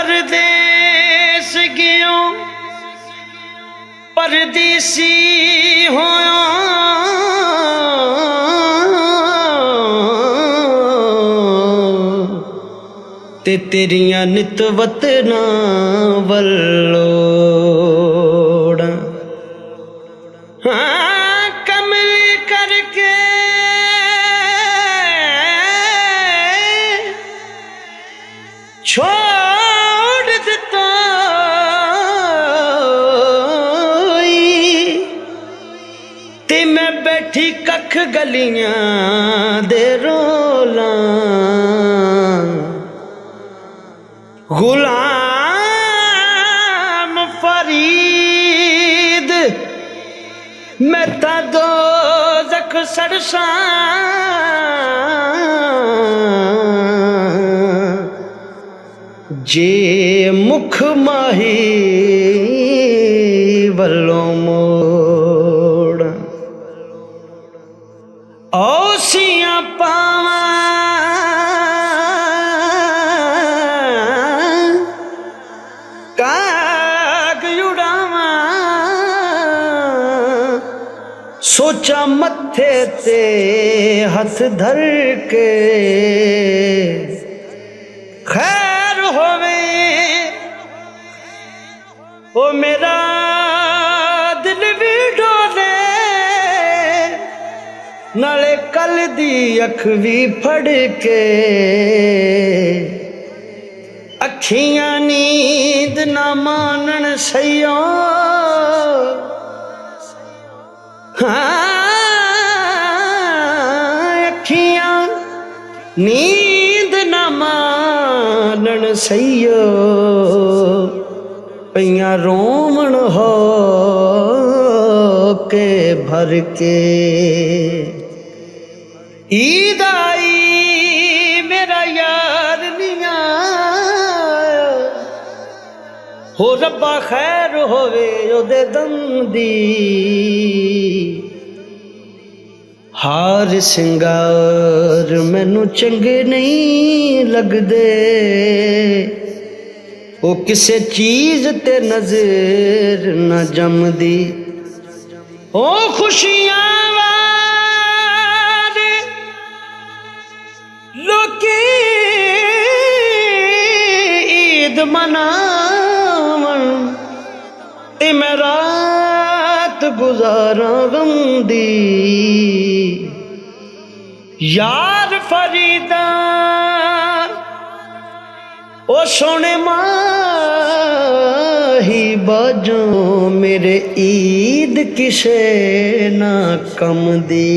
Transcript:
परदेस गयो परदेसी होया ते तेरियां नित वतना वल्लोड़ा कमली करके छोड़ दिता ते मैं बैठी कख गलियां दे रोला गुलाम फरीद मैं ता दोज़ख सड़सा जे मुख माही वल्लों मोड़ औसियां पावा काग उड़ावा सोचा मत्थे ते हथ धर के खैर होवे ओ मेरा दिल भी डोले नाले कल दी अख भी फड़ के अखियां नींद ना मानन सैयो अखियां नींद ना मानन सैयो पैया रोमन हो के भर के ईद आई मेरा यार निया हो रब्बा खैर होवे ओदे दम दी हार सिंगार मैनू चंगे नहीं लगदे वो किसे चीज ते नजर न जमदी ओ खुशियां वाले लोकी ईद मनावन ते मैं रात गुजारा गम दी यार फरीदा ओ सोने माही बाजो मेरे ईद किसे ना कम दी।